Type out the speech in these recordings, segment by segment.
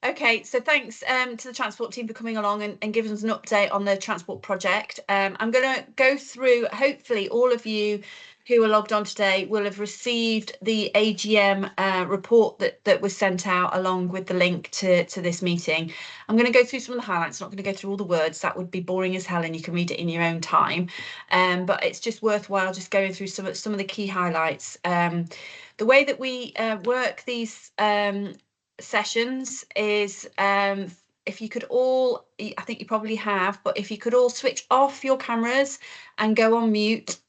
Okay, so thanks to the transport team for coming along and giving us an update on the transport project. I'm going to go through, hopefully all of you who are logged on today will have received the AGM report that was sent out along with the link to this meeting. I'm going to go through some of the highlights, not going to go through all the words, that would be boring as hell and you can read it in your own time. But it's just worthwhile just going through some of the key highlights. The way that we work these sessions is if you could all, I think you probably have, but if you could all switch off your cameras and go on mute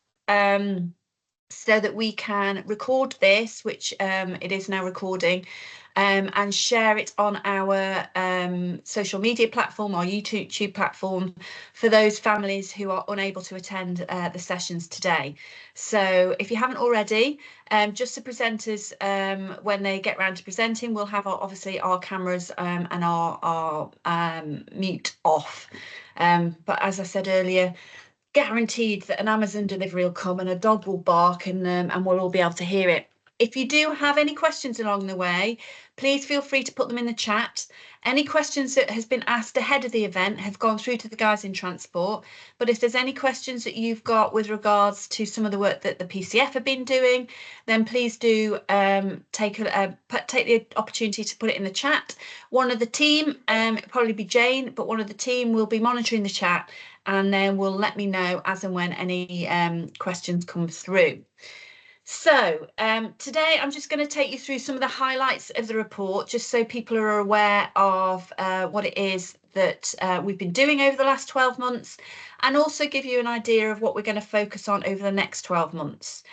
so that we can record this, which it is now recording, and share it on our social media platform, our YouTube platform, for those families who are unable to attend the sessions today. So if you haven't already, just the presenters, when they get round to presenting, we'll have obviously our cameras and our mute off. But as I said earlier, guaranteed that an Amazon delivery will come and a dog will bark and we'll all be able to hear it. If you do have any questions along the way, please feel free to put them in the chat. Any questions that has been asked ahead of the event have gone through to the guys in transport. But if there's any questions that you've got with regards to some of the work that the PCF have been doing, then please do take the opportunity to put it in the chat. One of the team, it'll probably be Jane, but one of the team will be monitoring the chat and then will let me know as and when any questions come through. So today I'm just going to take you through some of the highlights of the report, just so people are aware of what it is that we've been doing over the last 12 months, and also give you an idea of what we're going to focus on over the next 12 months.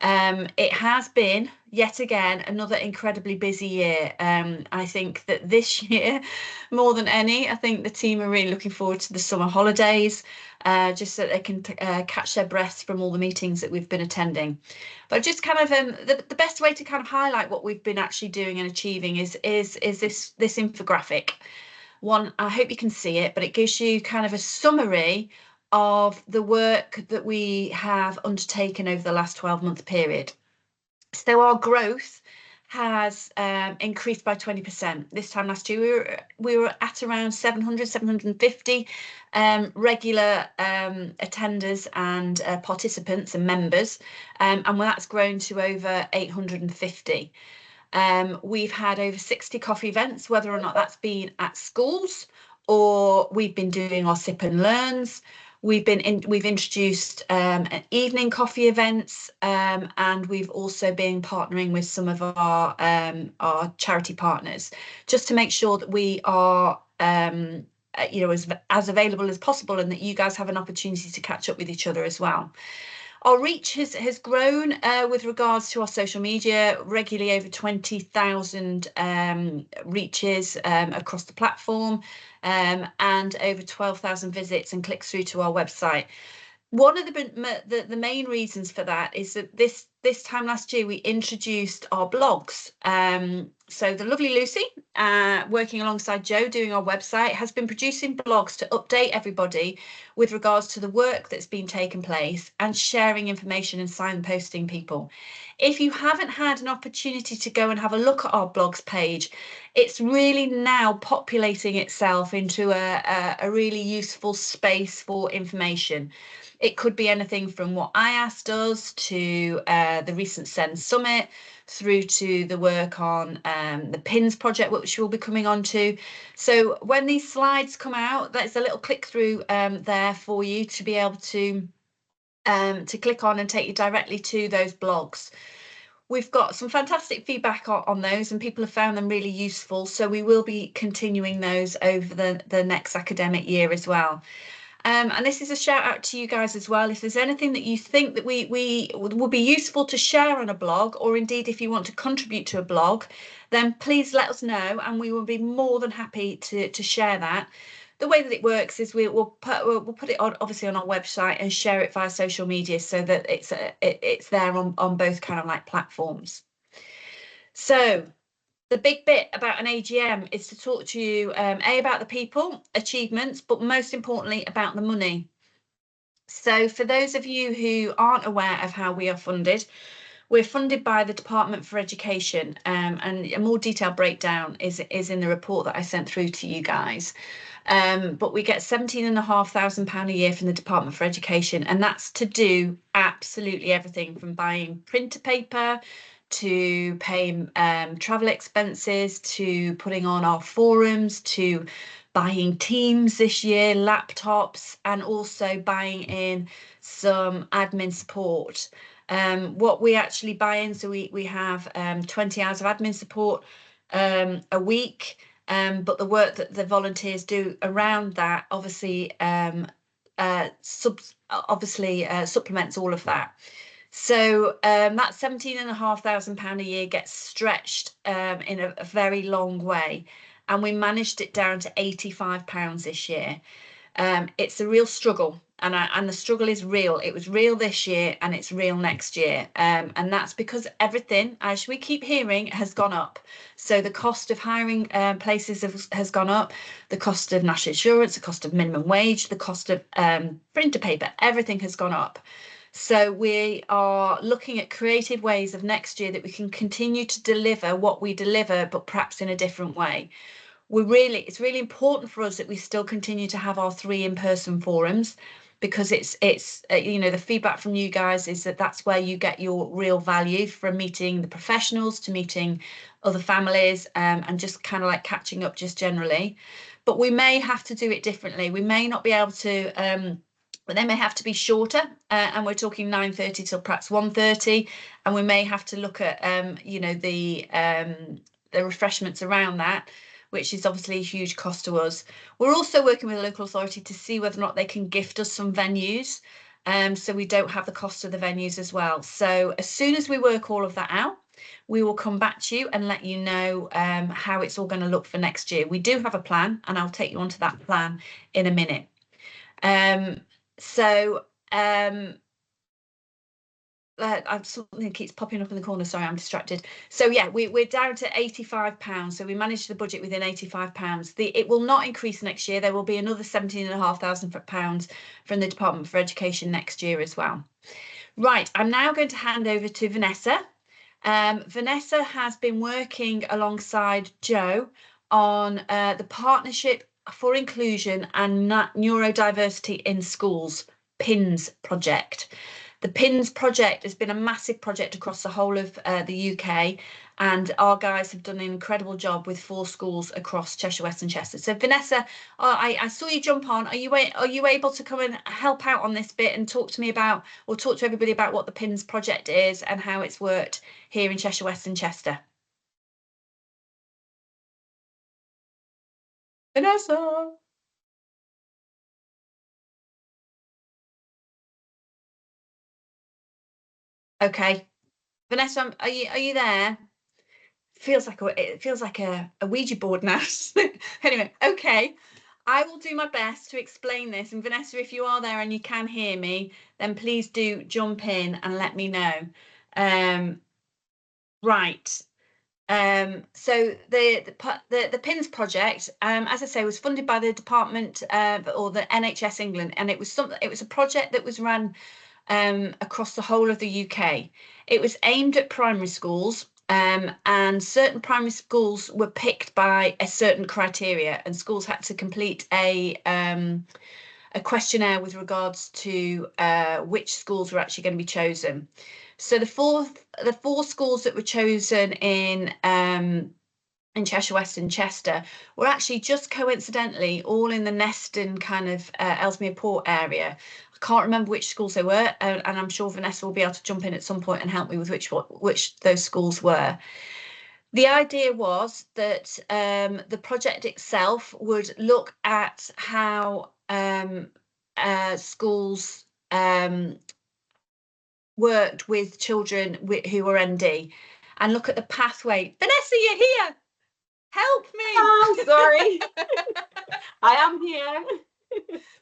It has been, yet again, another incredibly busy year. I think that this year, more than any, I think the team are really looking forward to the summer holidays, just so they can catch their breaths from all the meetings that we've been attending. But just kind of the best way to kind of highlight what we've been actually doing and achieving is this infographic. One, I hope you can see it, but it gives you kind of a summary of the work that we have undertaken over the last 12-month period. So our growth has increased by 20%. This time last year, we were at around 700, 750 regular attenders and participants and members, and that's grown to over 850. We've had over 60 coffee events, whether or not that's been at schools or we've been doing our sip and learns. We've introduced evening coffee events, and we've also been partnering with some of our charity partners, just to make sure that we are as available as possible, and that you guys have an opportunity to catch up with each other as well. Our reach has grown with regards to our social media, regularly over 20,000 reaches across the platform, and over 12,000 visits and clicks through to our website. One of the main reasons for that is that this time last year we introduced our blogs. So the lovely Lucy, working alongside Joe doing our website, has been producing blogs to update everybody with regards to the work that's been taking place and sharing information and signposting people. If you haven't had an opportunity to go and have a look at our blogs page, it's really now populating itself into a really useful space for information. It could be anything from what IAS does to the recent SEND Summit, through to the work on the PINS project, which we'll be coming on to. So when these slides come out, there's a little click through there for you to be able to click on and take you directly to those blogs. We've got some fantastic feedback on those, and people have found them really useful. So we will be continuing those over the next academic year as well. And this is a shout out to you guys as well. If there's anything that you think that we would be useful to share on a blog, or indeed if you want to contribute to a blog, then please let us know, and we will be more than happy to share that. The way that it works is we'll put it on, obviously, on our website and share it via social media, so that it's there on both kind of like platforms. So the big bit about an AGM is to talk to you, about the people, achievements, but most importantly about the money. So for those of you who aren't aware of how we are funded, We're funded by the Department for Education, and a more detailed breakdown is in the report that I sent through to you guys. But we get £17,500 a year from the Department for Education, and that's to do absolutely everything from buying printer paper to paying travel expenses, to putting on our forums, to buying Teams this year, laptops, and also buying in some admin support. What we actually buy in, so we have 20 hours of admin support a week, but the work that the volunteers do around that obviously supplements all of that. So that £17,500 a year gets stretched in a very long way, and we managed it down to £85 this year. It's a real struggle, and the struggle is real. It was real this year, and it's real next year, and that's because everything, as we keep hearing, has gone up. So the cost of hiring places has gone up, the cost of national insurance, the cost of minimum wage, the cost of printer paper, everything has gone up. So we are looking at creative ways of next year that we can continue to deliver what we deliver, but perhaps in a different way. It's really important for us that we still continue to have our 3 in-person forums, because it's the feedback from you guys is that that's where you get your real value, from meeting the professionals to meeting other families, and just kind of like catching up just generally. But we may have to do it differently. We may not be able to but they may have to be shorter, and we're talking 9:30 till perhaps 1:30, and we may have to look at the refreshments around that, which is obviously a huge cost to us. We're also working with the local authority to see whether or not they can gift us some venues, so we don't have the cost of the venues as well. So as soon as we work all of that out, we will come back to you and let you know how it's all going to look for next year. We do have a plan, and I'll take you onto that plan in a minute. Something keeps popping up in the corner. Sorry, I'm distracted. So yeah, we're down to £85. So we managed the budget within £85. It will not increase next year. There will be another £17,500 from the Department for Education next year as well. Right, I'm now going to hand over to Vanessa. Vanessa has been working alongside Joe on the Partnership for Inclusion and Neurodiversity in Schools, PINS project. The PINS project has been a massive project across the whole of the UK, and our guys have done an incredible job with 4 schools across Cheshire West and Chester. So Vanessa, I saw you jump on. Are you able to come and help out on this bit and talk to me about, or talk to everybody about what the PINS project is and how it's worked here in Cheshire West and Chester? Vanessa. Okay, Vanessa, are you there? It feels like a Ouija board now. Anyway, okay, I will do my best to explain this. And Vanessa, if you are there and you can hear me, then please do jump in and let me know. Right. So the PINS project, as I say, was funded by the department or the NHS England, and it was a project that was run across the whole of the UK. It was aimed at primary schools, and certain primary schools were picked by a certain criteria, and schools had to complete a questionnaire with regards to which schools were actually going to be chosen. So the four schools that were chosen in Cheshire West and Chester were actually just coincidentally all in the Neston kind of Ellesmere Port area. I can't remember which schools they were, and I'm sure Vanessa will be able to jump in at some point and help me with which those schools were. The idea was that the project itself would look at how schools worked with children who were ND, and look at the pathway. Vanessa, you're here. Help me. Oh, sorry. I am here.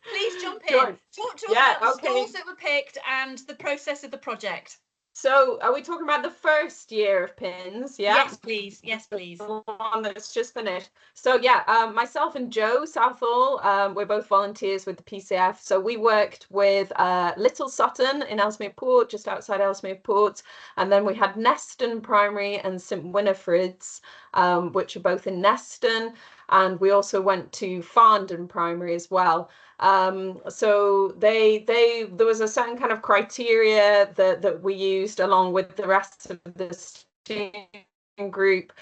Please jump in. Talk to us about the schools that were picked and the process of the project. So are we talking about the first year of PINS? Yeah. Yes, please. Yes, please. The one that's just finished. So yeah, myself and Joe Southall, we're both volunteers with the PCF. So we worked with Little Sutton in Ellesmere Port, just outside Ellesmere Port, and then we had Neston Primary and St Winifred's, which are both in Neston, and we also went to Farndon Primary as well. So there was a certain kind of criteria that we used along with the rest of the group,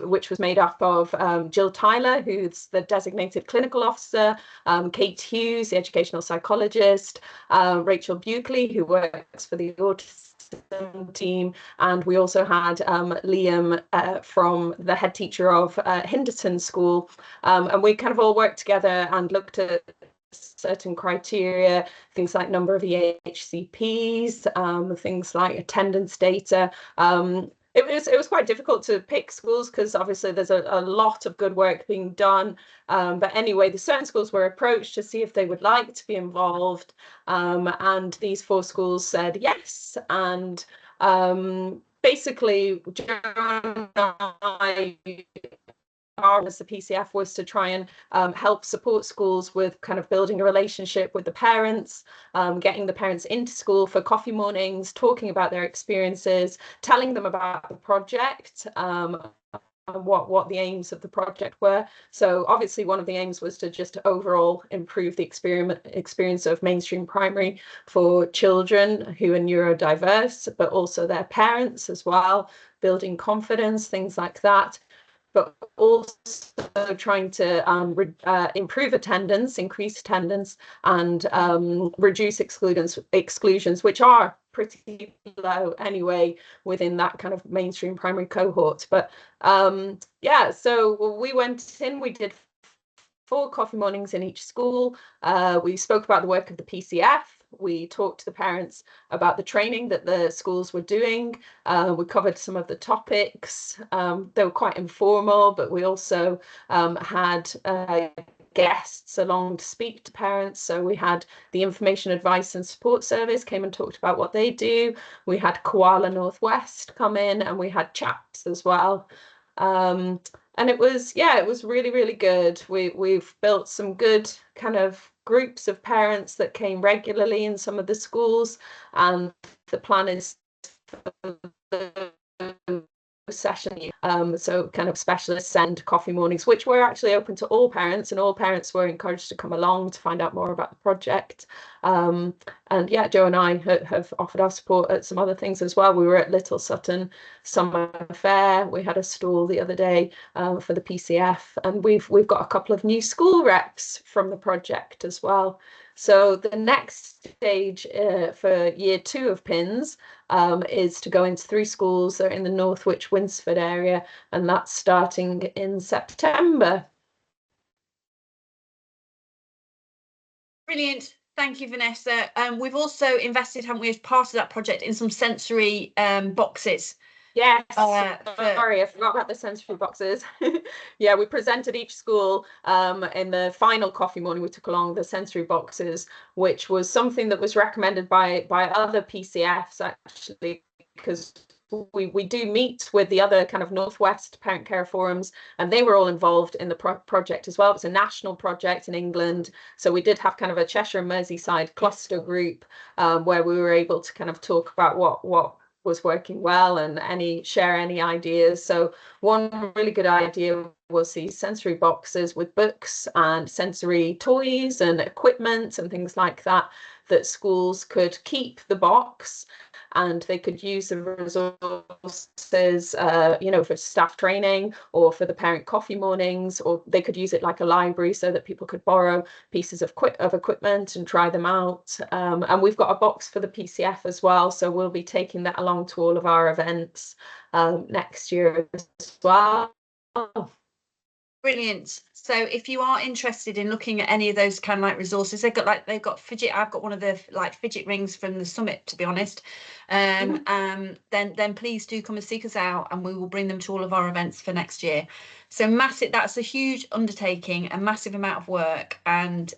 which was made up of Jill Tyler, who's the designated clinical officer, Kate Hughes, the educational psychologist, Rachel Buckley, who works for the autism team, and we also had Liam from the head teacher of Henderson School, and we kind of all worked together and looked at certain criteria, things like number of EHCPs, things like attendance data. It was quite difficult to pick schools because obviously there's a lot of good work being done. But anyway, the certain schools were approached to see if they would like to be involved. And these 4 schools said yes. And basically, Joe and I, as the PCF, was to try and help support schools with kind of building a relationship with the parents, getting the parents into school for coffee mornings, talking about their experiences, telling them about the project, and what the aims of the project were. So obviously one of the aims was to just overall improve the experience of mainstream primary for children who are neurodiverse, but also their parents as well, building confidence, things like that, but also trying to improve attendance, increase attendance, and reduce exclusions, which are pretty low anyway within that kind of mainstream primary cohort. But yeah, so we went in, we did 4 coffee mornings in each school. We spoke about the work of the PCF. We talked to the parents about the training that the schools were doing. We covered some of the topics. They were quite informal, but we also had guests along to speak to parents. So we had the Information Advice and Support Service came and talked about what they do. We had Koala Northwest come in, and we had chaps as well. And it was really, really good. We've built some good kind of groups of parents that came regularly in some of the schools, and the plan is for the session, so kind of specialists and coffee mornings, which were actually open to all parents, and all parents were encouraged to come along to find out more about the project. And yeah, Joe and I have offered our support at some other things as well. We were at Little Sutton Summer Fair. We had a stall the other day for the PCF, and we've got a couple of new school reps from the project as well. So the next stage for year 2 of PINS is to go into 3 schools. They're in the Northwich Winsford area, and that's starting in September. Brilliant. Thank you, Vanessa. We've also invested, haven't we, as part of that project, in some sensory boxes. Yes, sorry, I forgot about the sensory boxes. Yeah, we presented each school in the final coffee morning. We took along the sensory boxes, which was something that was recommended by other PCFs, actually, because we do meet with the other kind of Northwest parent care forums, and they were all involved in the project as well. It was a national project in England, so we did have kind of a Cheshire and Merseyside cluster group where we were able to kind of talk about what was working well and share any ideas. So one really good idea was these sensory boxes with books and sensory toys and equipment and things like that schools could keep the box, and they could use the resources, for staff training or for the parent coffee mornings, or they could use it like a library so that people could borrow pieces of equipment and try them out. And we've got a box for the PCF as well, so we'll be taking that along to all of our events next year as well. Brilliant. So if you are interested in looking at any of those kind of like resources, they've got fidget. I've got one of the like fidget rings from the summit, to be honest. Then please do come and seek us out, and we will bring them to all of our events for next year. So massive. That's a huge undertaking, a massive amount of work, and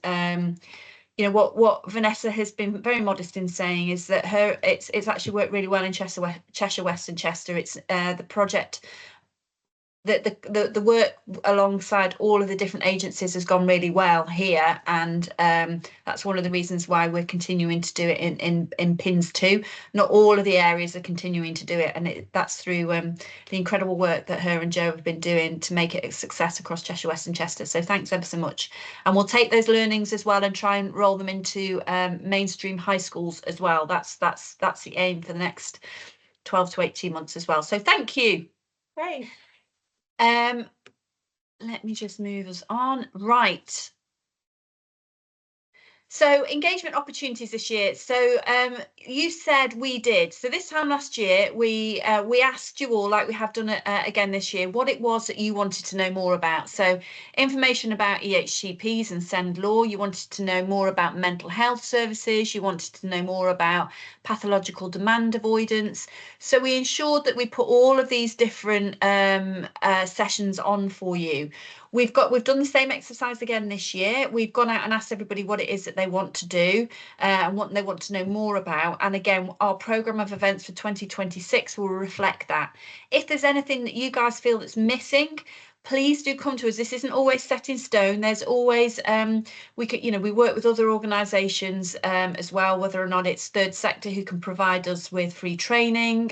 you know, what Vanessa has been very modest in saying is that it's actually worked really well in Cheshire West and Chester. It's the project, the work alongside all of the different agencies has gone really well here, and that's one of the reasons why we're continuing to do it in pins too. Not all of the areas are continuing to do it, and that's through the incredible work that her and Joe have been doing to make it a success across Cheshire West and Chester. So thanks ever so much, and we'll take those learnings as well and try and roll them into mainstream high schools as well. That's the aim for the next 12 to 18 months as well. So thank you. Great. Let me just move us on. Right. So engagement opportunities this year. So you said we did. So this time last year, we asked you all, like we have done again this year, what it was that you wanted to know more about. So information about EHCPs and SEND law. You wanted to know more about mental health services. You wanted to know more about pathological demand avoidance. So we ensured that we put all of these different sessions on for you. We've done the same exercise again this year. We've gone out and asked everybody what it is that they want to do and what they want to know more about. And again, our programme of events for 2026 will reflect that. If there's anything that you guys feel that's missing, please do come to us. This isn't always set in stone. There's always we work with other organisations as well, whether or not it's third sector who can provide us with free training.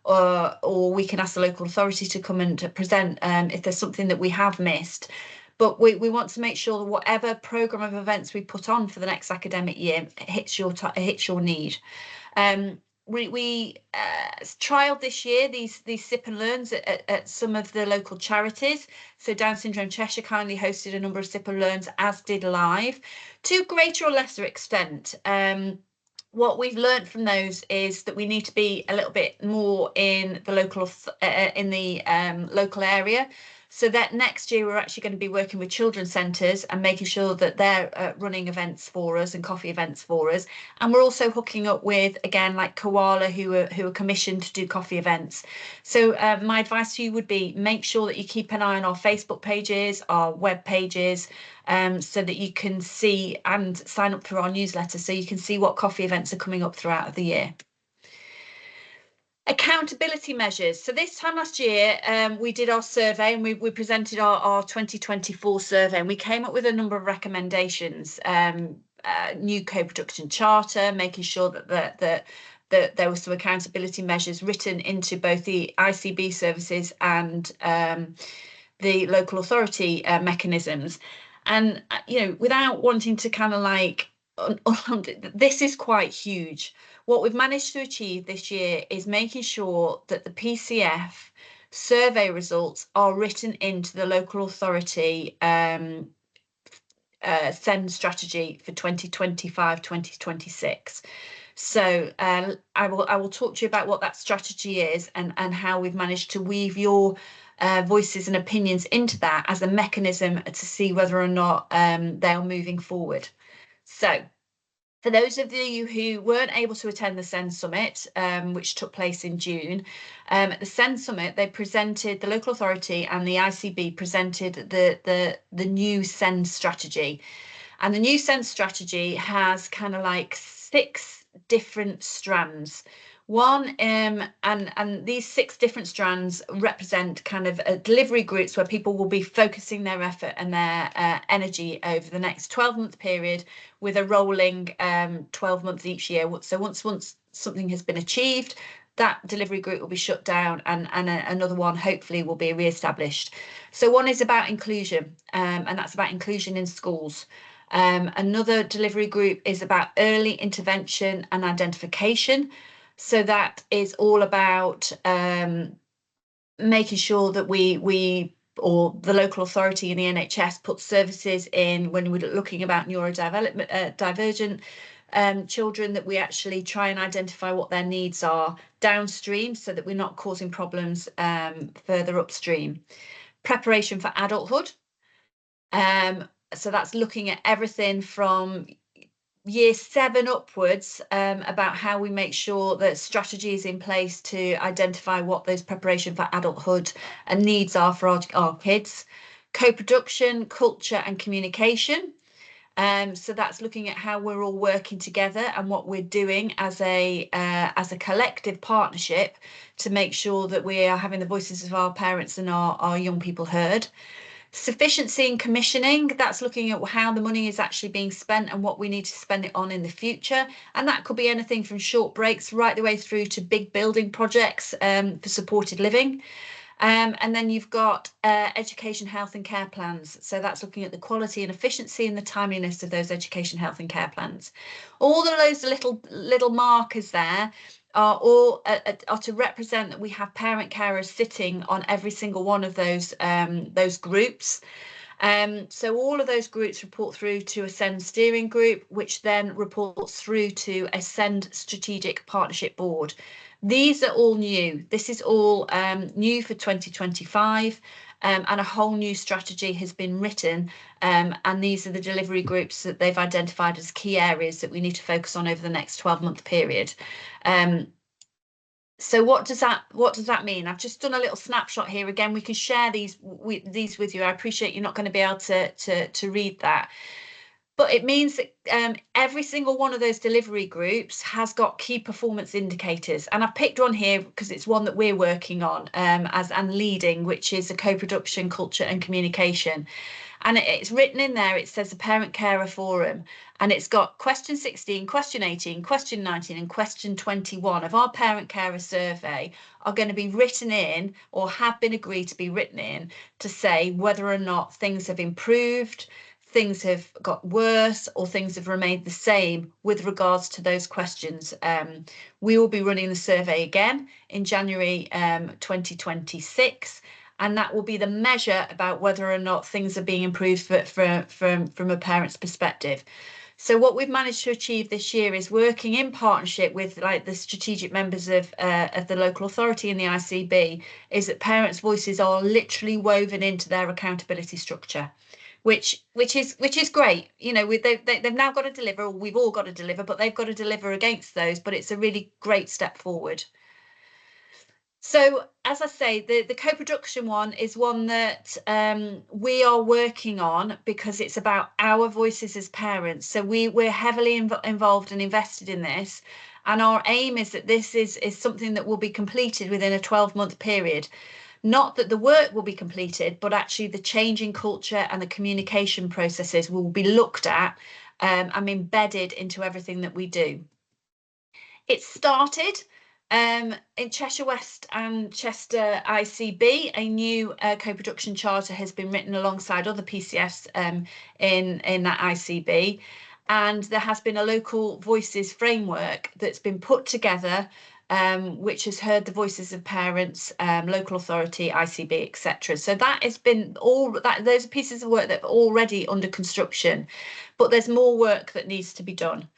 Or we can ask the local authority to come and to present if there's something that we have missed. But we want to make sure that whatever programme of events we put on for the next academic year hits your need. We trialled this year these sip and learns at some of the local charities. So Down Syndrome Cheshire kindly hosted a number of sip and learns, as did Live, to greater or lesser extent. What we've learned from those is that we need to be a little bit more in the local area. So that next year we're actually going to be working with children's centres and making sure that they're running events for us and coffee events for us. And we're also hooking up with, again, like Koala, who are commissioned to do coffee events. So my advice to you would be make sure that you keep an eye on our Facebook pages, our web pages, so that you can see and sign up for our newsletter so you can see what coffee events are coming up throughout the year. Accountability measures. So this time last year, we did our survey and we presented our 2024 survey, and we came up with a number of recommendations. New co-production charter, making sure that there were some accountability measures written into both the ICB services and the local authority mechanisms. And without wanting to kind of like, this is quite huge. What we've managed to achieve this year is making sure that the PCF survey results are written into the local authority SEND strategy for 2025-2026. So I will talk to you about what that strategy is and how we've managed to weave your voices and opinions into that as a mechanism to see whether or not they're moving forward. So for those of you who weren't able to attend the SEND Summit, which took place in June, at the SEND Summit, they presented, the local authority and the ICB presented the new SEND strategy. And the new SEND strategy has kind of like 6 different strands. One, and these 6 different strands represent kind of delivery groups where people will be focusing their effort and their energy over the next 12-month period with a rolling 12 months each year. So once something has been achieved, that delivery group will be shut down and another one hopefully will be re-established. So one is about inclusion, and that's about inclusion in schools. Another delivery group is about early intervention and identification. So that is all about making sure that we or the local authority and the NHS put services in when we're looking about neurodivergent divergent children, that we actually try and identify what their needs are downstream so that we're not causing problems further upstream. Preparation for adulthood. So that's looking at everything from year 7 upwards, about how we make sure that strategy is in place to identify what those preparation for adulthood and needs are for our kids. Co-production, culture and communication. So that's looking at how we're all working together and what we're doing as a collective partnership to make sure that we are having the voices of our parents and our young people heard. Sufficiency and commissioning, that's looking at how the money is actually being spent and what we need to spend it on in the future. And that could be anything from short breaks right the way through to big building projects for supported living. And then you've got education, health and care plans. So that's looking at the quality and efficiency and the timeliness of those education, health and care plans. All of those little markers there are all are to represent that we have parent carers sitting on every single one of those groups. So all of those groups report through to a SEND steering group, which then reports through to a SEND strategic partnership board. These are all new. This is all new for 2025, and a whole new strategy has been written. And these are the delivery groups that they've identified as key areas that we need to focus on over the next 12-month period. So what does that mean? I've just done a little snapshot here. Again, we can share these with you. I appreciate you're not going to be able to read that. But it means that every single one of those delivery groups has got key performance indicators. And I've picked one here because it's one that we're working on and leading, which is a co-production, culture and communication. And it's written in there, it says the Parent Carer Forum, and it's got question 16, question 18, question 19 and question 21 of our Parent Carer Survey are going to be written in or have been agreed to be written in to say whether or not things have improved, things have got worse or things have remained the same with regards to those questions. We will be running the survey again in January 2026, and that will be the measure about whether or not things are being improved from a parent's perspective. So what we've managed to achieve this year is working in partnership with the strategic members of the local authority and the ICB, is that parents' voices are literally woven into their accountability structure. Which is great. You know, they've now got to deliver, or we've all got to deliver, but they've got to deliver against those. But it's a really great step forward. So, as I say, the co-production one is one that we are working on because it's about our voices as parents. So we're heavily involved and invested in this. And our aim is that this is something that will be completed within a 12-month period. Not that the work will be completed, but actually the changing culture and the communication processes will be looked at and embedded into everything that we do. It started in Cheshire West and Chester ICB. A new co-production charter has been written alongside other PCFs in that ICB. And there has been a local voices framework that's been put together, which has heard the voices of parents, local authority, ICB, etc. So that has been those are pieces of work that are already under construction, but there's more work that needs to be done.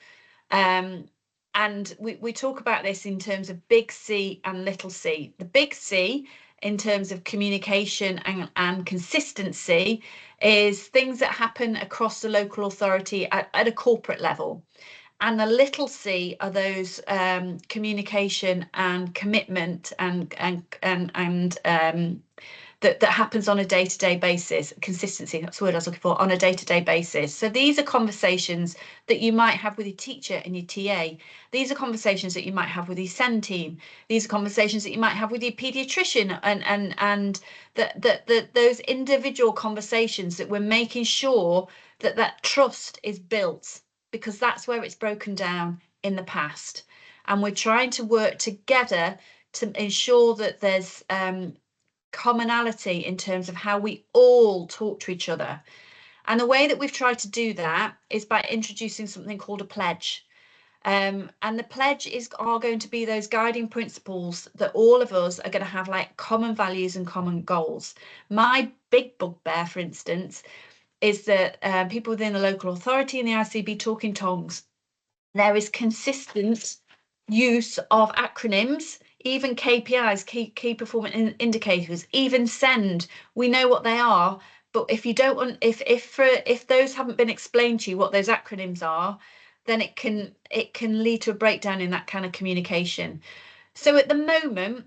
And we talk about this in terms of big C and little c. The big C, in terms of communication and consistency, is things that happen across the local authority at a corporate level. And the little c are those communication and commitment and that happens on a day-to-day basis. Consistency, that's the word I was looking for, on a day-to-day basis. So these are conversations that you might have with your teacher and your TA. These are conversations that you might have with your SEND team. These are conversations that you might have with your paediatrician, and those individual conversations that we're making sure that trust is built, because that's where it's broken down in the past. And we're trying to work together to ensure that there's commonality in terms of how we all talk to each other. And the way that we've tried to do that is by introducing something called a pledge. And the pledge are going to be those guiding principles that all of us are going to have, like common values and common goals. My big bugbear, for instance, is that people within the local authority and the ICB talk in tongues. There is consistent use of acronyms, even KPIs, key performance indicators, even SEND. We know what they are, but if you don't, if those haven't been explained to you what those acronyms are, then it can lead to a breakdown in that kind of communication. So at the moment,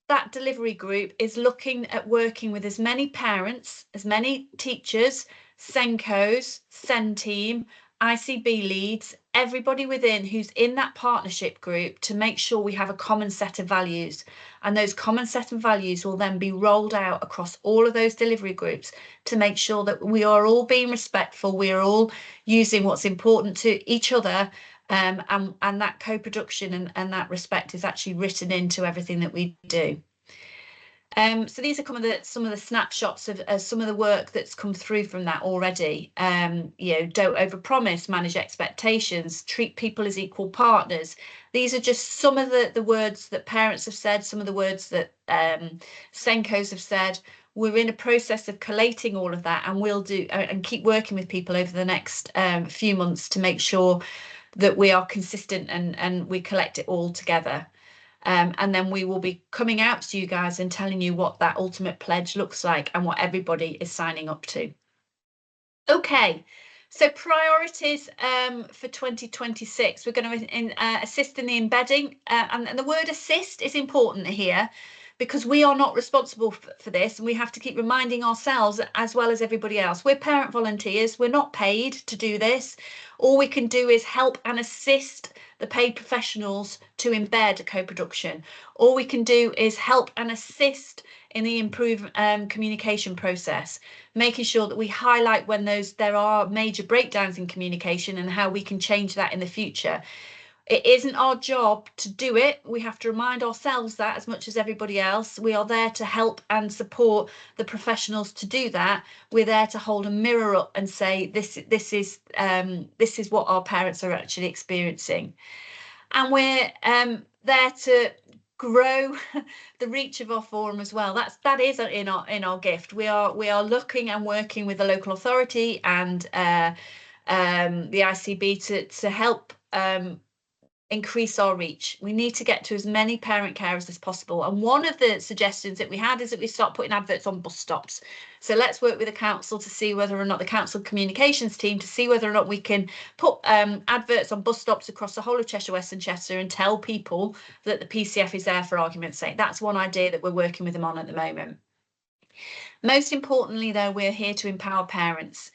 that delivery group is looking at working with as many parents, as many teachers, Senkos, SEN team, ICB leads, everybody within who's in that partnership group to make sure we have a common set of values. And those common set of values will then be rolled out across all of those delivery groups to make sure that we are all being respectful, we are all using what's important to each other, and that co-production and that respect is actually written into everything that we do. So these are some of the snapshots of some of the work that's come through from that already. You know, don't overpromise, manage expectations, treat people as equal partners. These are just some of the words that parents have said, some of the words that Senkos have said. We're in a process of collating all of that, and we'll do and keep working with people over the next few months to make sure that we are consistent and we collect it all together. And then we will be coming out to you guys and telling you what that ultimate pledge looks like and what everybody is signing up to. Okay, so priorities for 2026. We're going to assist in the embedding, and the word assist is important here because we are not responsible for this, and we have to keep reminding ourselves as well as everybody else. We're parent volunteers, we're not paid to do this. All we can do is help and assist the paid professionals to embed co-production. All we can do is help and assist in the improved communication process, making sure that we highlight when there are major breakdowns in communication and how we can change that in the future. It isn't our job to do it. We have to remind ourselves that as much as everybody else. We are there to help and support the professionals to do that. We're there to hold a mirror up and say this is what our parents are actually experiencing, and we're there to grow the reach of our forum as well. That is in our gift. We are looking and working with the local authority and the ICB to help increase our reach. We need to get to as many parent carers as possible. And one of the suggestions that we had is that we start putting adverts on bus stops. So let's work with the council to see whether or not the council communications team to see whether or not we can put adverts on bus stops across the whole of Cheshire West and Chester and tell people that the PCF is there, for argument's sake. That's one idea that we're working with them on at the moment. Most importantly, though, we're here to empower parents.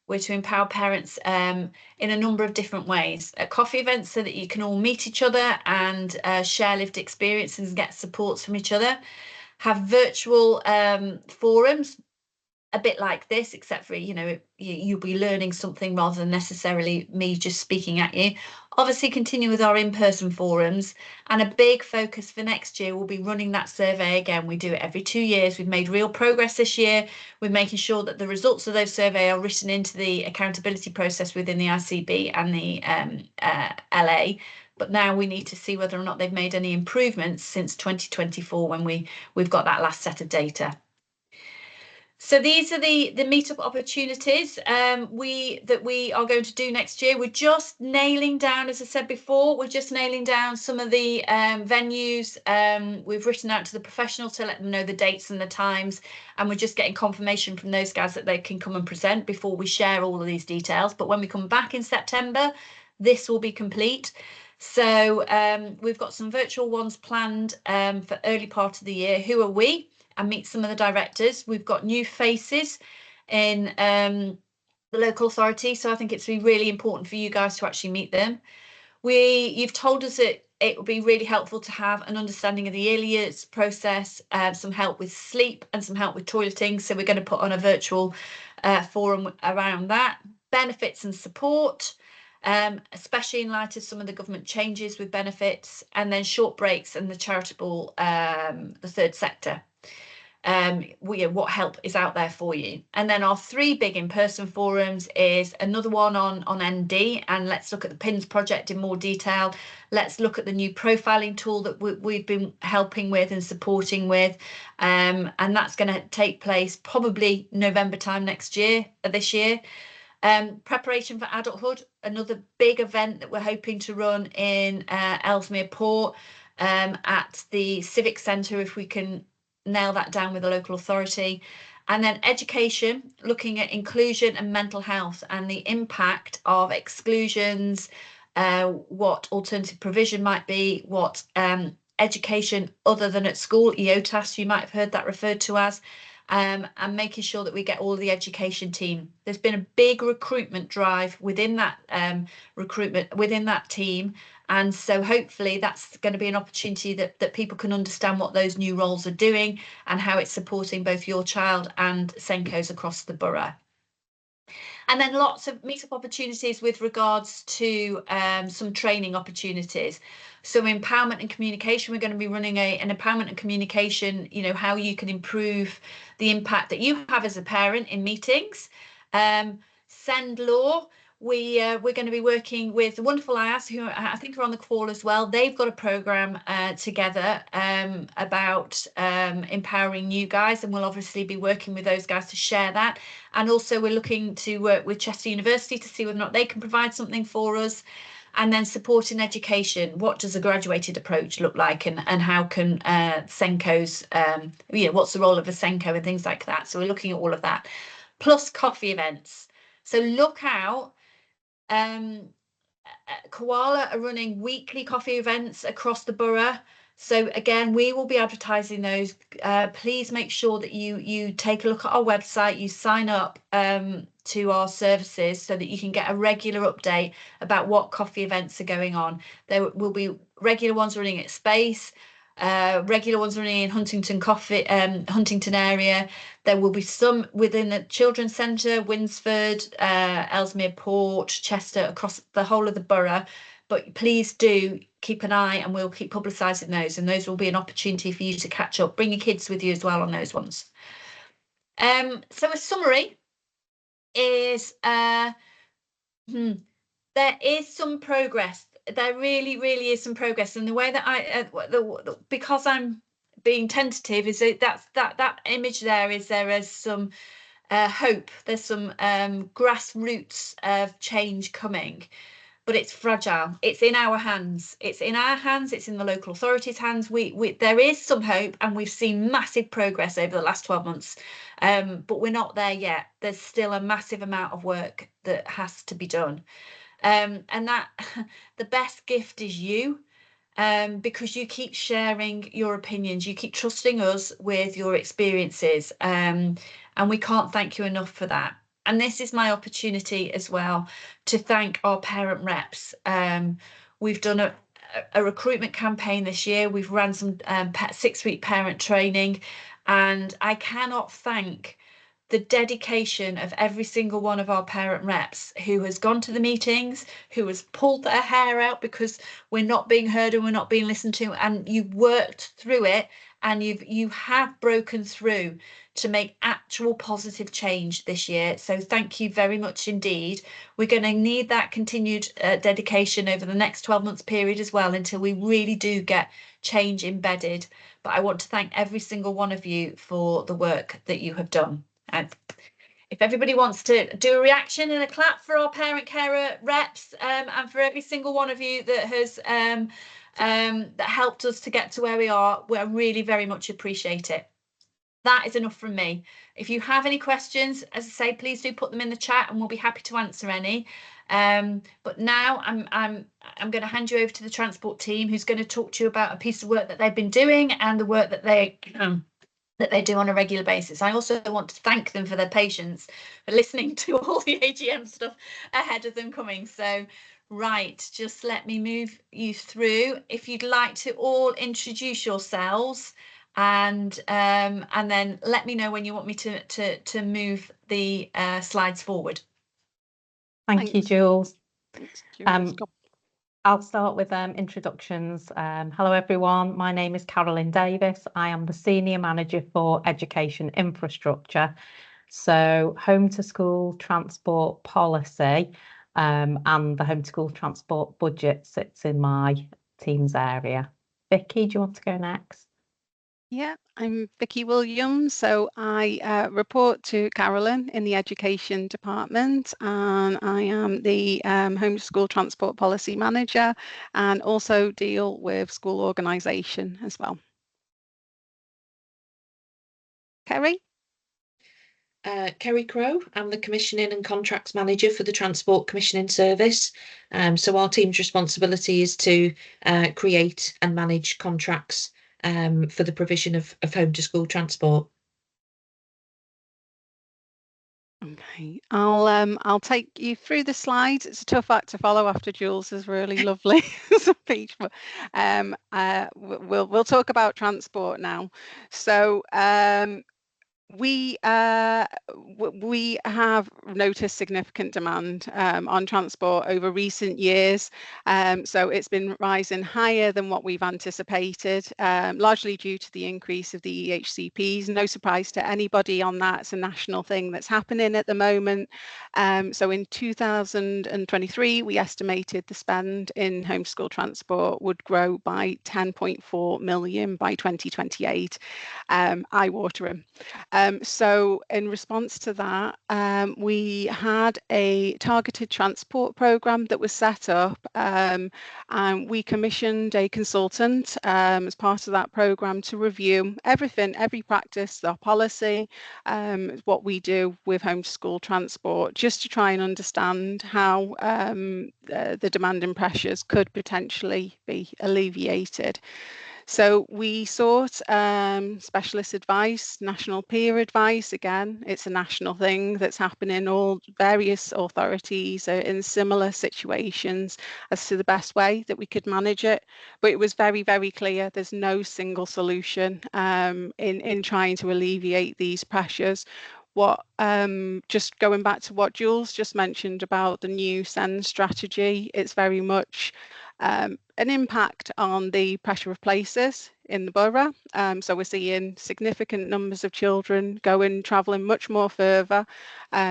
We're to empower parents in a number of different ways. At coffee events so that you can all meet each other and share lived experiences and get supports from each other. Have virtual forums, a bit like this, except for, you know, you'll be learning something rather than necessarily me just speaking at you. Obviously continue with our in-person forums, and a big focus for next year will be running that survey again. We do it every 2 years. We've made real progress this year with making sure that the results of those surveys are written into the accountability process within the ICB and the LA. But now we need to see whether or not they've made any improvements since 2024 when we've got that last set of data. So these are the meetup opportunities that we are going to do next year. We're just nailing down, as I said before, we're just nailing down some of the venues. We've written out to the professional to let them know the dates and the times, and we're just getting confirmation from those guys that they can come and present before we share all of these details. But when we come back in September, this will be complete. So we've got some virtual ones planned for early part of the year. Who are we? And meet some of the directors. We've got new faces in the local authority, so I think it's really important for you guys to actually meet them. You've told us that it would be really helpful to have an understanding of the early years process, some help with sleep and some help with toileting, so we're going to put on a virtual forum around that. Benefits and support, especially in light of some of the government changes with benefits, and then short breaks and the charitable, the third sector. What help is out there for you. And then our 3 big in-person forums is another one on ND, and let's look at the PINS project in more detail. Let's look at the new profiling tool that we've been helping with and supporting with, and that's going to take place probably November time this year. Preparation for adulthood, another big event that we're hoping to run in Ellesmere Port at the Civic Centre, if we can nail that down with the local authority. And then education, looking at inclusion and mental health and the impact of exclusions, what alternative provision might be, what education other than at school, EOTAS, you might have heard that referred to as, and making sure that we get all the education team. There's been a big recruitment drive within that team, and so hopefully that's going to be an opportunity that people can understand what those new roles are doing and how it's supporting both your child and Senkos across the borough. And then lots of meet-up opportunities with regards to some training opportunities. So empowerment and communication, we're going to be running an empowerment and communication, how you can improve the impact that you have as a parent in meetings. Send Law, we're going to be working with the wonderful IAS, who I think are on the call as well. They've got a programme together about empowering you guys, and we'll obviously be working with those guys to share that. And also we're looking to work with Chester University to see whether or not they can provide something for us. And then supporting education. What does a graduated approach look like, and how can Senkos, what's the role of a Senko and things like that. So we're looking at all of that, plus coffee events. So look out. Koala are running weekly coffee events across the borough. So again, we will be advertising those. Please make sure that you take a look at our website, you sign up to our services so that you can get a regular update about what coffee events are going on. There will be regular ones running at Space, regular ones running in Huntington area. There will be some within the Children's Centre, Winsford, Ellesmere Port, Chester, across the whole of the borough. But please do keep an eye, and we'll keep publicising those, and those will be an opportunity for you to catch up. Bring your kids with you as well on those ones. So a summary is there is some progress. There really is some progress, and the way that because I'm being tentative is that image there is some hope. There's some grassroots of change coming. But it's fragile. It's in our hands. It's in our hands. It's in the local authorities' hands. There is some hope, and we've seen massive progress over the last 12 months. But we're not there yet. There's still a massive amount of work that has to be done. And that the best gift is you, because you keep sharing your opinions. You keep trusting us with your experiences. And we can't thank you enough for that. And this is my opportunity as well to thank our parent reps. We've done a recruitment campaign this year. We've run some 6-week parent training, and I cannot thank the dedication of every single one of our parent reps who has gone to the meetings, who has pulled their hair out because we're not being heard and we're not being listened to, and you've worked through it, and you have broken through to make actual positive change this year. So thank you very much indeed. We're going to need that continued dedication over the next 12 months period as well, until we really do get change embedded. But I want to thank every single one of you for the work that you have done. And if everybody wants to do a reaction and a clap for our parent carer reps, and for every single one of you that has that helped us to get to where we are, we really very much appreciate it. That is enough from me. If you have any questions, as I say, please do put them in the chat, and we'll be happy to answer any. But now I'm going to hand you over to the transport team, who's going to talk to you about a piece of work that they've been doing and the work that they do on a regular basis. I also want to thank them for their patience for listening to all the AGM stuff ahead of them coming. So, right, just let me move you through. If you'd like to all introduce yourselves, and then let me know when you want me to move the slides forward. Thank you, Jules. Thanks, Jules. I'll start with introductions. Hello, everyone. My name is Carolyn Davis. I am the Senior Manager for Education Infrastructure. So home to school transport policy and the home to school transport budget sits in my team's area. Vicky, do you want to go next? Yeah, I'm Vicky Williams. So I report to Carolyn in the Education Department, and I am the Home School Transport Policy Manager, and also deal with school organisation as well. Kerry? Kerry Crow. I'm the Commissioning and Contracts Manager for the Transport Commissioning Service. So our team's responsibility is to create and manage contracts for the provision of home to school transport. Okay, I'll take you through the slides. It's a tough act to follow after Jules's really lovely speech, but we'll talk about transport now. So we have noticed significant demand on transport over recent years. So it's been rising higher than what we've anticipated, largely due to the increase of the EHCPs. No surprise to anybody on that. It's a national thing that's happening at the moment. So in 2023, we estimated the spend in homeschool transport would grow by 10.4 million by 2028. Eye-watering. So in response to that, we had a targeted transport programme that was set up, and we commissioned a consultant as part of that programme to review everything, every practice, our policy, what we do with homeschool transport, just to try and understand how the demanding pressures could potentially be alleviated. So we sought specialist advice, national peer advice. Again, it's a national thing that's happening. All various authorities are in similar situations as to the best way that we could manage it. But it was very, very clear there's no single solution in trying to alleviate these pressures. Just going back to what Jules just mentioned about the new SEND strategy, it's very much an impact on the pressure of places in the borough. So we're seeing significant numbers of children travelling much more further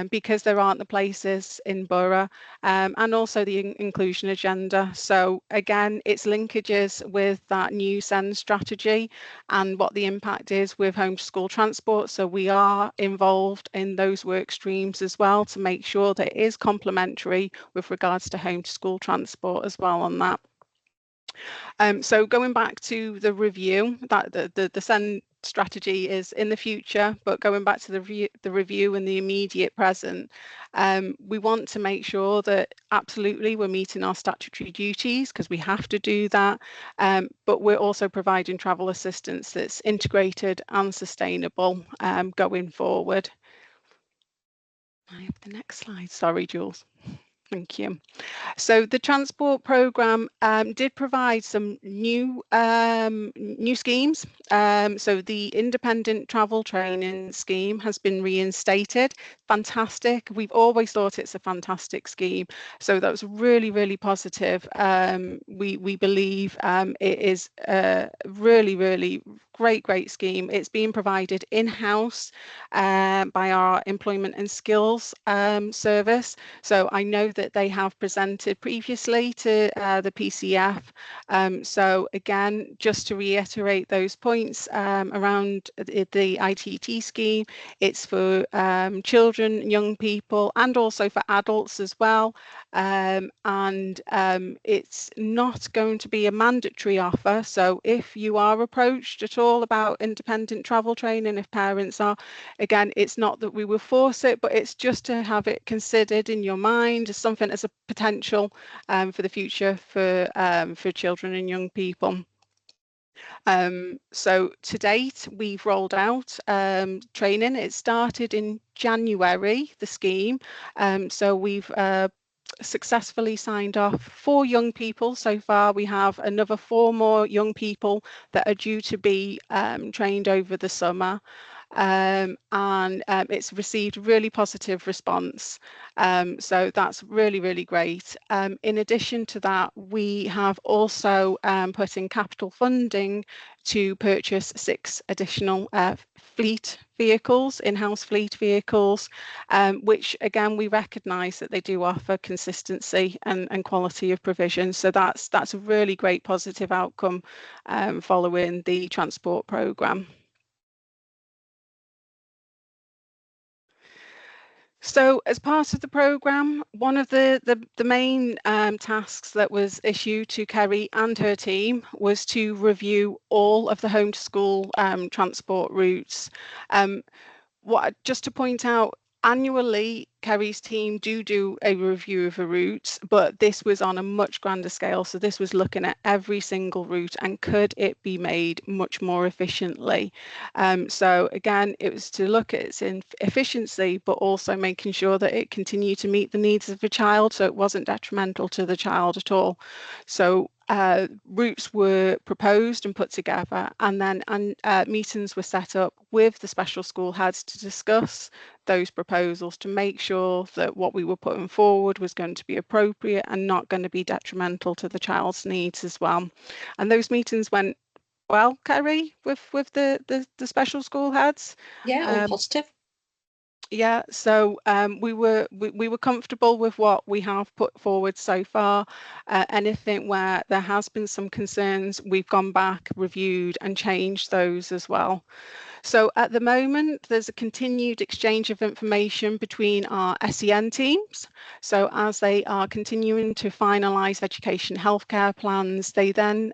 because there aren't the places in borough, and also the inclusion agenda. So again, it's linkages with that new SEND strategy and what the impact is with homeschool transport. So we are involved in those work streams as well to make sure that it is complementary with regards to home to school transport as well on that. So going back to the review, that the SEND strategy is in the future, but going back to the review in the immediate present, we want to make sure that absolutely we're meeting our statutory duties, because we have to do that, but we're also providing travel assistance that's integrated and sustainable going forward. I have the next slide. Sorry, Jules. Thank you. So the transport programme did provide some new schemes. So the independent travel training scheme has been reinstated. Fantastic. We've always thought it's a fantastic scheme. So that was really, really positive. We believe it is a really, really great scheme. It's being provided in-house by our employment and skills service. So I know that they have presented previously to the PCF. So again, just to reiterate those points around the ITT scheme, it's for children, young people, and also for adults as well. And it's not going to be a mandatory offer. So if you are approached at all about independent travel training, if parents are, again, it's not that we will force it, but it's just to have it considered in your mind as something as a potential for the future for children and young people. So to date, we've rolled out training. It started in January, the scheme. So we've successfully signed off 4 young people so far. We have another 4 more young people that are due to be trained over the summer. And it's received really positive response. So that's really, really great. In addition to that, we have also put in capital funding to purchase 6 additional fleet vehicles, in-house fleet vehicles, which again, we recognise that they do offer consistency and quality of provision. So that's a really great positive outcome following the transport programme. So as part of the programme, one of the main tasks that was issued to Kerry and her team was to review all of the home to school transport routes. Just to point out, annually, Kerry's team do a review of the routes, but this was on a much grander scale. So this was looking at every single route and could it be made much more efficiently. So again, it was to look at its efficiency, but also making sure that it continued to meet the needs of the child, so it wasn't detrimental to the child at all. So routes were proposed and put together, and then meetings were set up with the special school heads to discuss those proposals to make sure that what we were putting forward was going to be appropriate and not going to be detrimental to the child's needs as well. And those meetings went well, Kerry, with the special school heads. Yeah, all positive. Yeah, so we were comfortable with what we have put forward so far. Anything where there has been some concerns, we've gone back, reviewed and changed those as well. So at the moment, there's a continued exchange of information between our SEN teams. So as they are continuing to finalise education healthcare plans, they then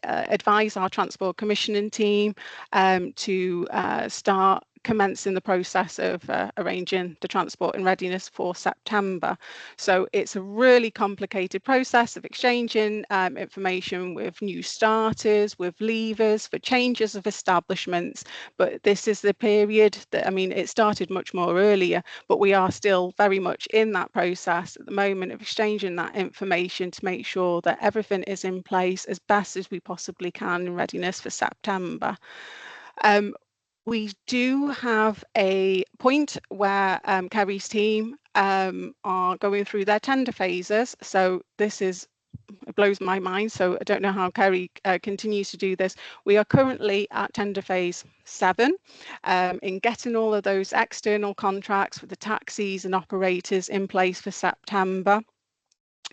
advise our transport commissioning team to start commencing the process of arranging the transport and readiness for September. So it's a really complicated process of exchanging information with new starters, with leavers, for changes of establishments. But this is the period that, I mean, it started much more earlier, but we are still very much in that process at the moment of exchanging that information to make sure that everything is in place as best as we possibly can in readiness for September. We do have a point where Kerry's team are going through their tender phases. So this is, it blows my mind. So I don't know how Kerry continues to do this. We are currently at tender phase 7 in getting all of those external contracts with the taxis and operators in place for September.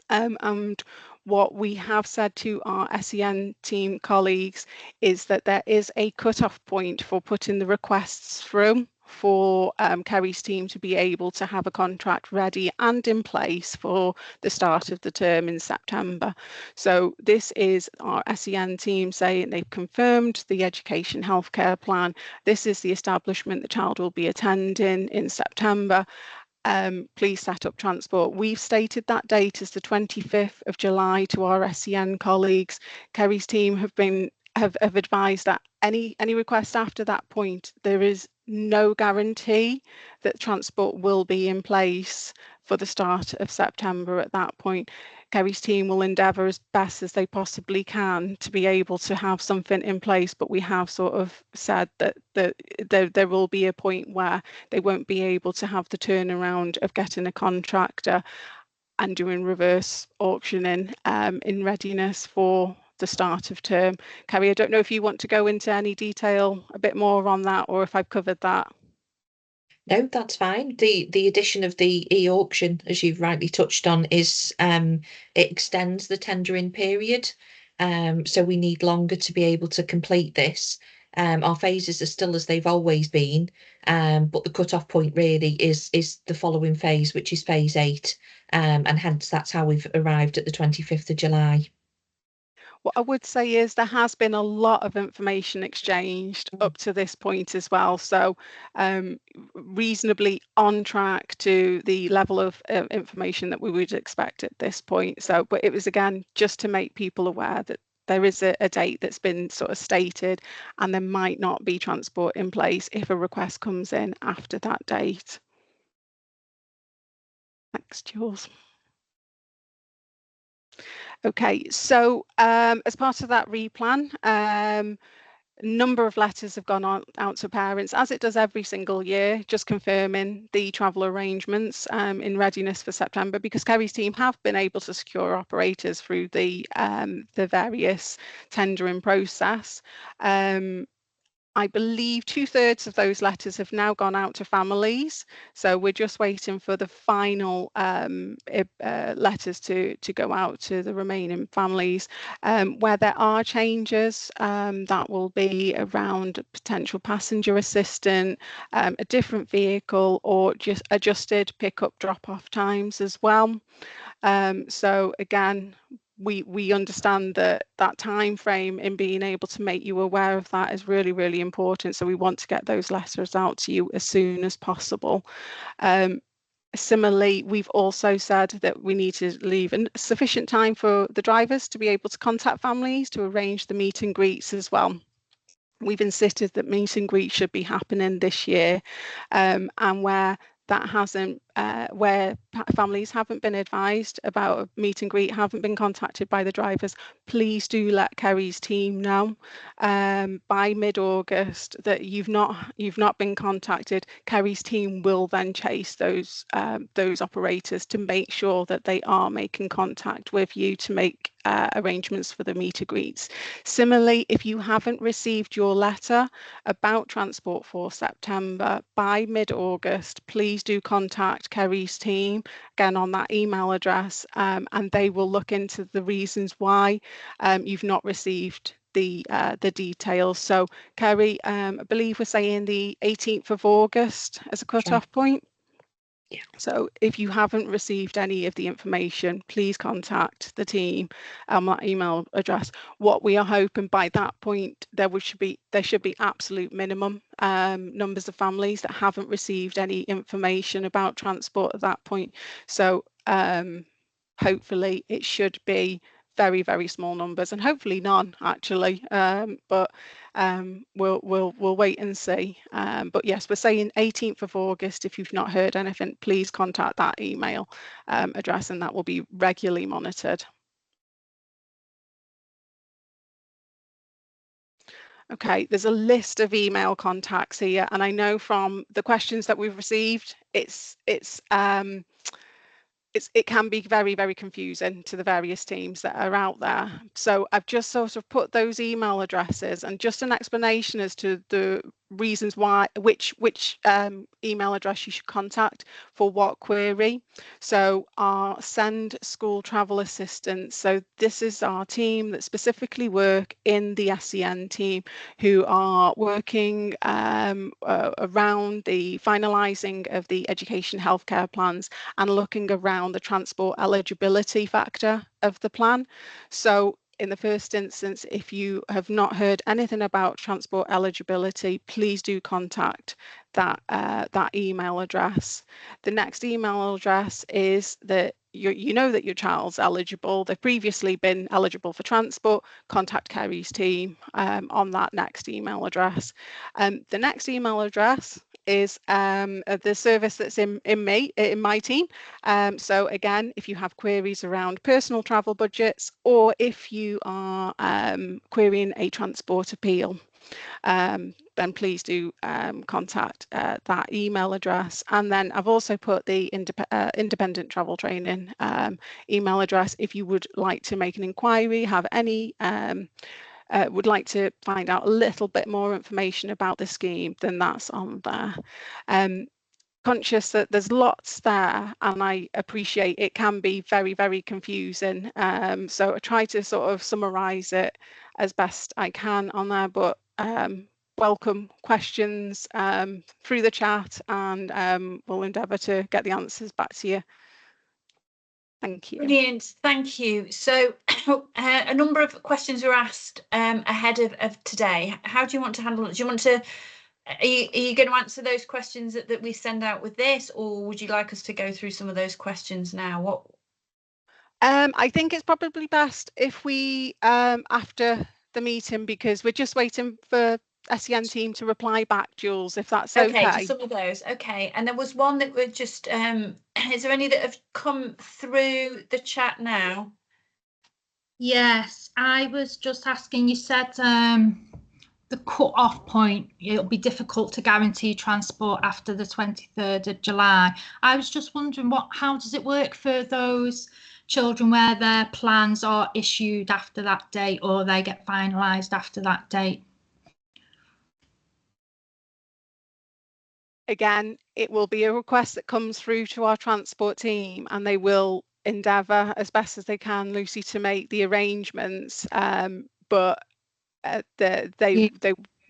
And what we have said to our SEN team colleagues is that there is a cut-off point for putting the requests through for Kerry's team to be able to have a contract ready and in place for the start of the term in September. So this is our SEN team saying they've confirmed the education healthcare plan. This is the establishment the child will be attending in September. Please set up transport. We've stated that date as the 25th of July to our SEN colleagues. Kerry's team have advised that any request after that point, there is no guarantee that transport will be in place for the start of September at that point. Kerry's team will endeavour as best as they possibly can to be able to have something in place, but we have sort of said that there will be a point where they won't be able to have the turnaround of getting a contractor and doing reverse auctioning in readiness for the start of term. Kerry, I don't know if you want to go into any detail a bit more on that, or if I've covered that. No, that's fine. The addition of the e-auction, as you've rightly touched on, is it extends the tendering period. So we need longer to be able to complete this. Our phases are still as they've always been, but the cut-off point really is the following phase, which is phase 8, and hence that's how we've arrived at the 25th of July. What I would say is there has been a lot of information exchanged up to this point as well. So reasonably on track to the level of information that we would expect at this point. So, but it was again, just to make people aware that there is a date that's been sort of stated and there might not be transport in place if a request comes in after that date. Thanks, Jules. Okay, so as part of that replan, a number of letters have gone out to parents, as it does every single year, just confirming the travel arrangements in readiness for September, because Kerry's team have been able to secure operators through the various tendering process. I believe 2/3 of those letters have now gone out to families. So we're just waiting for the final letters to go out to the remaining families. Where there are changes, that will be around potential passenger assistant, a different vehicle, or just adjusted pick-up drop-off times as well. So again, we understand that time frame in being able to make you aware of that is really, really important. So we want to get those letters out to you as soon as possible. Similarly, we've also said that we need to leave sufficient time for the drivers to be able to contact families to arrange the meet and greets as well. We've insisted that meet and greet should be happening this year, and where that hasn't, where families haven't been advised about a meet and greet, haven't been contacted by the drivers, please do let Kerry's team know by mid-August that you've not been contacted. Kerry's team will then chase those operators to make sure that they are making contact with you to make arrangements for the meet and greets. Similarly, if you haven't received your letter about Transport for September by mid-August, please do contact Kerry's team again on that email address, and they will look into the reasons why you've not received the details. So Kerry, I believe we're saying the 18th of August as a cut-off point. Yeah. So if you haven't received any of the information, please contact the team on that email address. What we are hoping by that point, there should be absolute minimum numbers of families that haven't received any information about transport at that point. So hopefully it should be very, very small numbers, and hopefully none actually, but we'll wait and see. But yes, we're saying 18th of August. If you've not heard anything, please contact that email address, and that will be regularly monitored. Okay, there's a list of email contacts here, and I know from the questions that we've received, it can be very, very confusing to the various teams that are out there. So I've just sort of put those email addresses and just an explanation as to the reasons why, which email address you should contact for what query. So our Send School Travel Assistance. So this is our team that specifically work in the SEN team, who are working around the finalising of the education healthcare plans and looking around the transport eligibility factor of the plan. So in the first instance, if you have not heard anything about transport eligibility, please do contact that email address. The next email address is that you know that your child's eligible, they've previously been eligible for transport, contact Kerry's team on that next email address. The next email address is the service that's in my team. So again, if you have queries around personal travel budgets, or if you are querying a transport appeal, then please do contact that email address. And then I've also put the independent travel training email address. If you would like to make an inquiry, have any would like to find out a little bit more information about the scheme, then that's on there. Conscious that there's lots there, and I appreciate it can be very, very confusing. So I try to sort of summarise it as best I can on there, but welcome questions through the chat, and we'll endeavour to get the answers back to you. Thank you. Brilliant, thank you. So a number of questions were asked ahead of today. How do you want to handle it? Do you want to, are you going to answer those questions that we send out with this, or would you like us to go through some of those questions now? What? I think it's probably best if we, after the meeting, because we're just waiting for SEN team to reply back, Jules, if that's okay. Okay, to some of those. Okay, and there was one that were just, is there any that have come through the chat now? Yes, I was just asking, you said the cut-off point, it'll be difficult to guarantee transport after the 23rd of July. I was just wondering, how does it work for those children where their plans are issued after that date, or they get finalised after that date? Again, it will be a request that comes through to our transport team, and they will endeavour as best as they can, Lucy, to make the arrangements. But they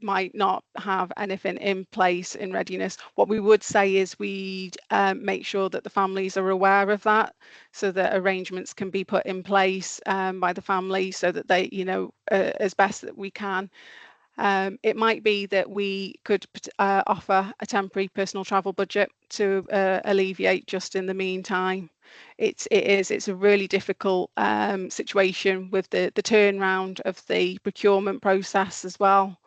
might not have anything in place in readiness. What we would say is we'd make sure that the families are aware of that, so that arrangements can be put in place by the family, so that they, you know, as best that we can. It might be that we could offer a temporary personal travel budget to alleviate just in the meantime. It's a really difficult situation with the turnaround of the procurement process as well.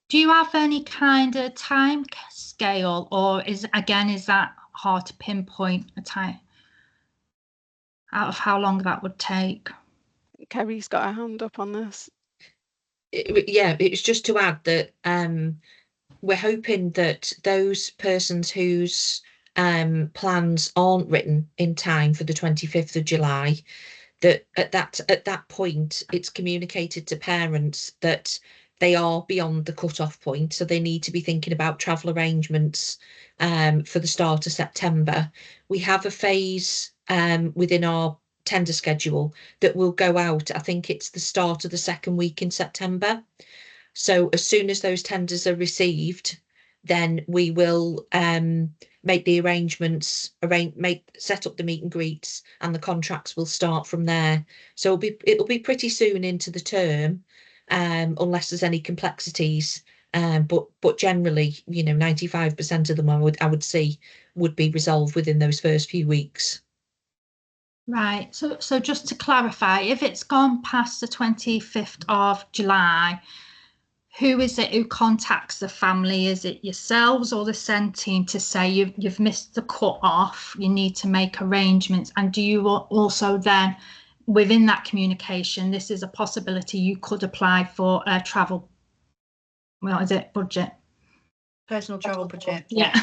Do you have any kind of time scale, or is that hard to pinpoint a time out of how long that would take? Kerry's got her hand up on this. Yeah, it was just to add that we're hoping that those persons whose plans aren't written in time for the 25th of July, that at that point it's communicated to parents that they are beyond the cut-off point, so they need to be thinking about travel arrangements for the start of September. We have a phase within our tender schedule that will go out, I think it's the start of the second week in September. So as soon as those tenders are received, then we will make the arrangements, set up the meet and greets, and the contracts will start from there. So it'll be pretty soon into the term, unless there's any complexities. But generally, you know, 95% of them I would see would be resolved within those first few weeks. Right. So just to clarify, if it's gone past the 25th of July, who is it who contacts the family? Is it yourselves or the SEND team to say you've missed the cut off, you need to make arrangements? And do you also then, within that communication, this is a possibility you could apply for a travel, what is it, budget? Personal travel budget. Yeah.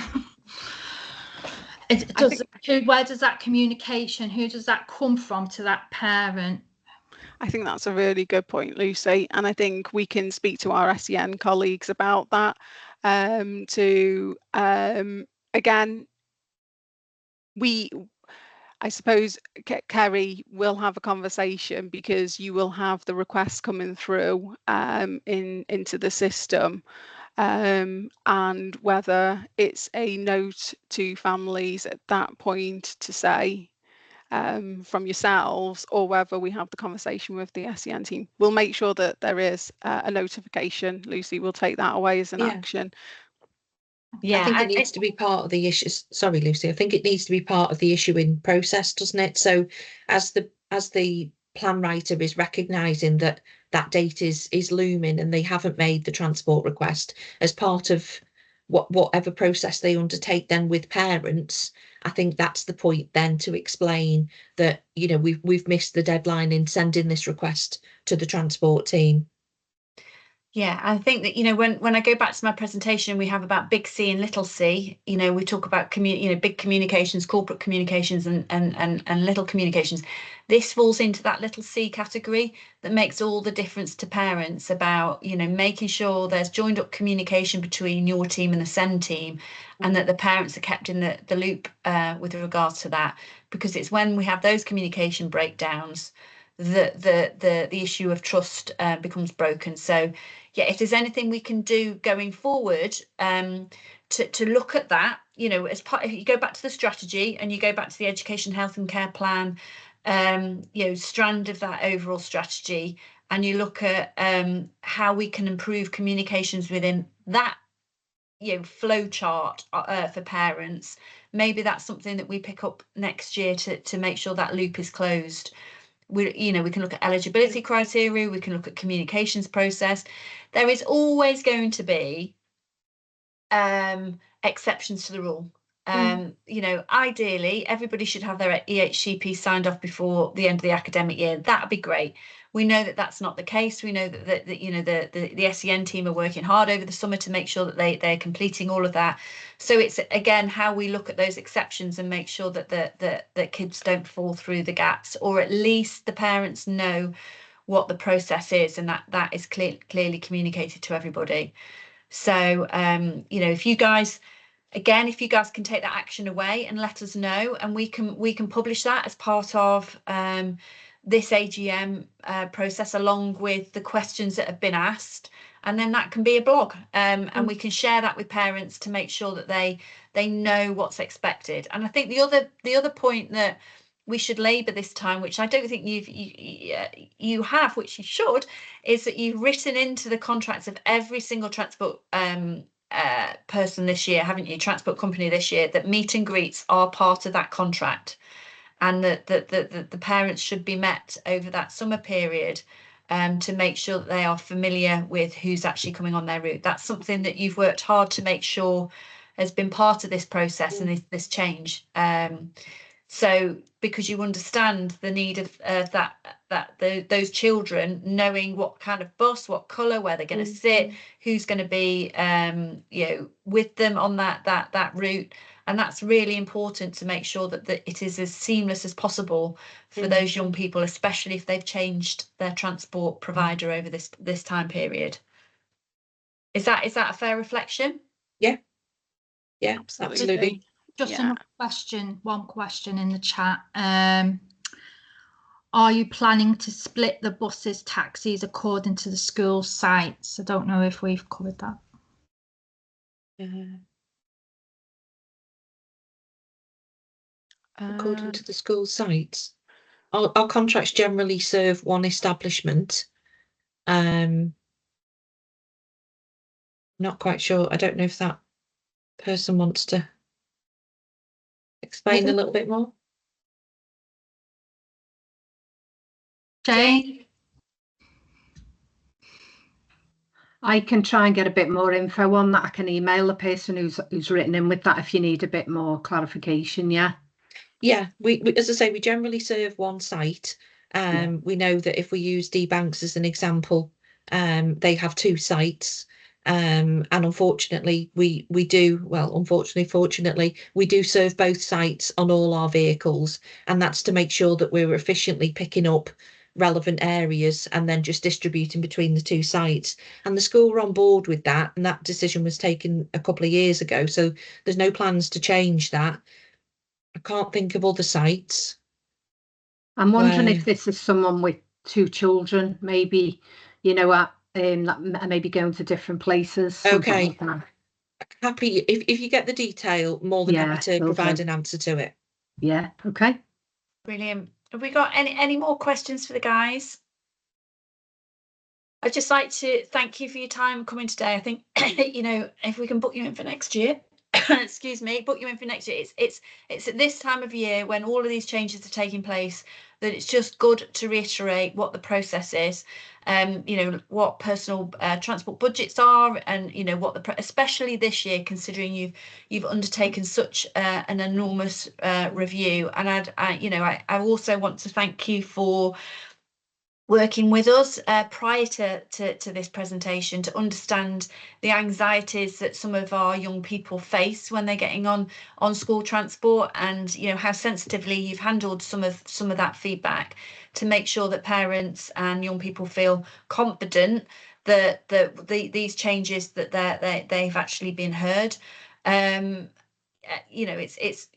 Where does that communication, who does that come from to that parent? I think that's a really good point, Lucy, and I think we can speak to our SEN colleagues about that. Again, I suppose Kerry will have a conversation, because you will have the requests coming through into the system. And whether it's a note to families at that point to say from yourselves, or whether we have the conversation with the SEN team, we'll make sure that there is a notification. Lucy will take that away as an action. Yeah, I think it needs to be part of the issue. Sorry, Lucy. I think it needs to be part of the issuing process, doesn't it? So as the plan writer is recognising that date is looming and they haven't made the transport request, as part of whatever process they undertake then with parents, I think that's the point then to explain that, you know, we've missed the deadline in sending this request to the transport team. Yeah, I think that, you know, when I go back to my presentation, we have about big C and little c, you know, we talk about big communications, corporate communications and little communications. This falls into that little c category that makes all the difference to parents about, you know, making sure there's joined up communication between your team and the SEND team, and that the parents are kept in the loop with regards to that, because it's when we have those communication breakdowns that the issue of trust becomes broken. So yeah, if there's anything we can do going forward to look at that, you know, as part, if you go back to the strategy and you go back to the education, health and care plan, you know, strand of that overall strategy, and you look at how we can improve communications within that, you know, flow chart for parents, maybe that's something that we pick up next year to make sure that loop is closed. We can look at eligibility criteria, we can look at communications process. There is always going to be exceptions to the rule. You know, ideally, everybody should have their EHCP signed off before the end of the academic year. That'd be great. We know that that's not the case. We know that you know the SEN team are working hard over the summer to make sure that they're completing all of that. So it's again how we look at those exceptions and make sure that the kids don't fall through the gaps, or at least the parents know what the process is, and that is clearly communicated to everybody. So you know, if you guys can take that action away and let us know, and we can publish that as part of this AGM process, along with the questions that have been asked, and then that can be a blog, and we can share that with parents to make sure that they know what's expected. And I think the other point that we should labour this time, which I don't think you have, which you should, is that you've written into the contracts of every single transport person this year, haven't you, transport company this year, that meet and greets are part of that contract, and that the parents should be met over that summer period to make sure that they are familiar with who's actually coming on their route. That's something that you've worked hard to make sure has been part of this process and this change. So because you understand the need of those children knowing what kind of bus, what colour, where they're going to sit, who's going to be with them on that route, and that's really important to make sure that it is as seamless as possible for those young people, especially if they've changed their transport provider over this time period. Is that a fair reflection? Yeah, absolutely. Just one question in the chat. Are you planning to split the buses, taxis according to the school sites? I don't know if we've covered that. According to the school sites, our contracts generally serve one establishment. Not quite sure. I don't know if that person wants to explain a little bit more. Jane? I can try and get a bit more info on that. I can email the person who's written in with that if you need a bit more clarification. Yeah, we as I say, we generally serve one site. We know that if we use D-Banks as an example, they have two sites. And unfortunately, fortunately, we do serve both sites on all our vehicles, and that's to make sure that we're efficiently picking up relevant areas and then just distributing between the two sites. And the school were on board with that, and that decision was taken a couple of years ago, so there's no plans to change that. I can't think of other sites. I'm wondering if this is someone with two children, maybe, that maybe going to different places. Okay. Like happy if you get the detail, more than happy to provide an answer to it. Yeah, okay. Brilliant. Have we got any more questions for the guys? I'd just like to thank you for your time coming today. I think, if we can book you in for next year, excuse me, book you in for next year. It's at this time of year when all of these changes are taking place that it's just good to reiterate what the process is, what personal transport budgets are, and what especially this year, considering you've undertaken such an enormous review. And I also want to thank you for working with us prior to this presentation to understand the anxieties that some of our young people face when they're getting on school transport, and how sensitively you've handled some of that feedback to make sure that parents and young people feel confident that these changes that they've actually been heard. It's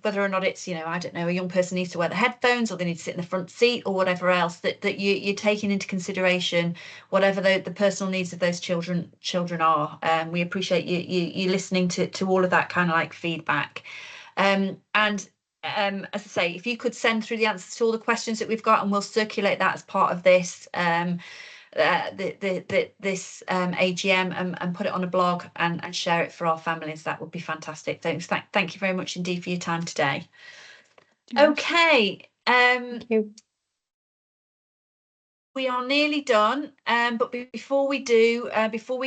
whether or not it's I don't know, a young person needs to wear the headphones or they need to sit in the front seat or whatever else, that you're taking into consideration whatever the personal needs of those children are. We appreciate you listening to all of that kind of like feedback. And as I say, if you could send through the answers to all the questions that we've got, and we'll circulate that as part of this this AGM and put it on a blog and share it for our families, that would be fantastic. Thank you very much indeed for your time today. Okay, Thank you. We are nearly done, but before we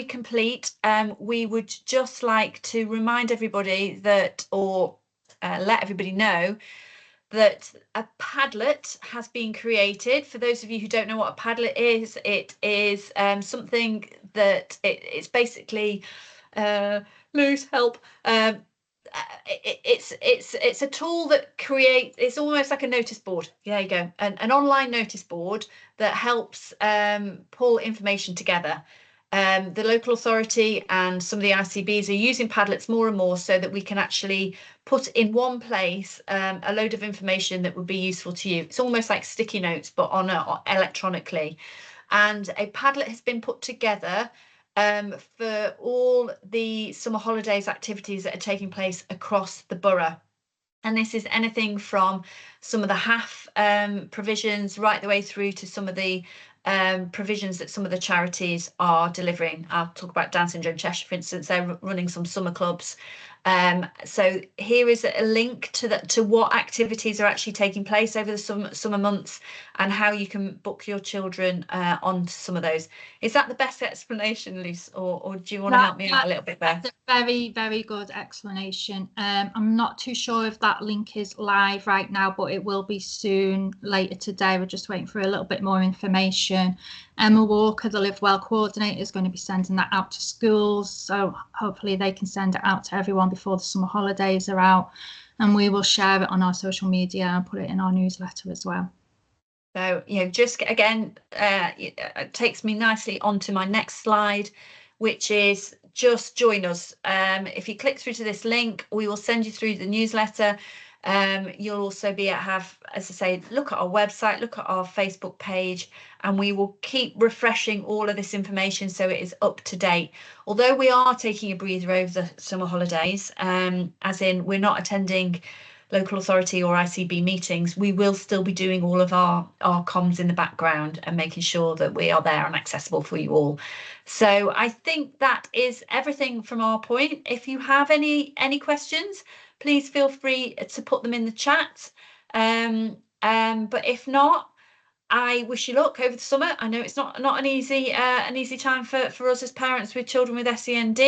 complete, we would just like to remind everybody that, or let everybody know that a Padlet has been created. For those of you who don't know what a Padlet is, it is something that it's basically Lose help. It's a tool that creates, it's almost like a notice board. There you go, an online notice board that helps pull information together. The local authority and some of the ICBs are using Padlets more and more so that we can actually put in one place a load of information that would be useful to you. It's almost like sticky notes, but on electronically. And a Padlet has been put together for all the summer holidays activities that are taking place across the borough. And this is anything from some of the HAF provisions right the way through to some of the provisions that some of the charities are delivering. I'll talk about Down Syndrome Cheshire, for instance. They're running some summer clubs. So here is a link to what activities are actually taking place over the summer months and how you can book your children on some of those. Is that the best explanation, Luce, or do you want to help me out a little bit there? That's a very, very good explanation. I'm not too sure if that link is live right now, but it will be soon, later today. We're just waiting for a little bit more information. Emma Walker, the Live Well coordinator, is going to be sending that out to schools, so hopefully they can send it out to everyone before the summer holidays are out, and we will share it on our social media and put it in our newsletter as well. So, you know, just again, it takes me nicely onto my next slide, which is just join us. If you click through to this link, we will send you through the newsletter. You'll also be have, as I say, look at our website, look at our Facebook page, and we will keep refreshing all of this information so it is up to date. Although we are taking a breather over the summer holidays, as in we're not attending local authority or ICB meetings, we will still be doing all of our comms in the background and making sure that we are there and accessible for you all. So I think that is everything from our point. If you have any questions, please feel free to put them in the chat. But if not, I wish you luck over the summer. I know it's not an easy time for us as parents with children with SEND,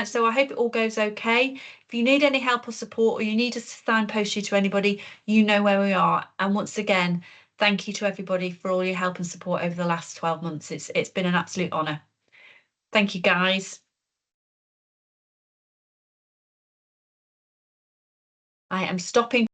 so I hope it all goes okay. If you need any help or support, or you need us to signpost you to anybody, you know where we are. And once again, thank you to everybody for all your help and support over the last 12 months. It's been an absolute honour. Thank you, guys. I am stopping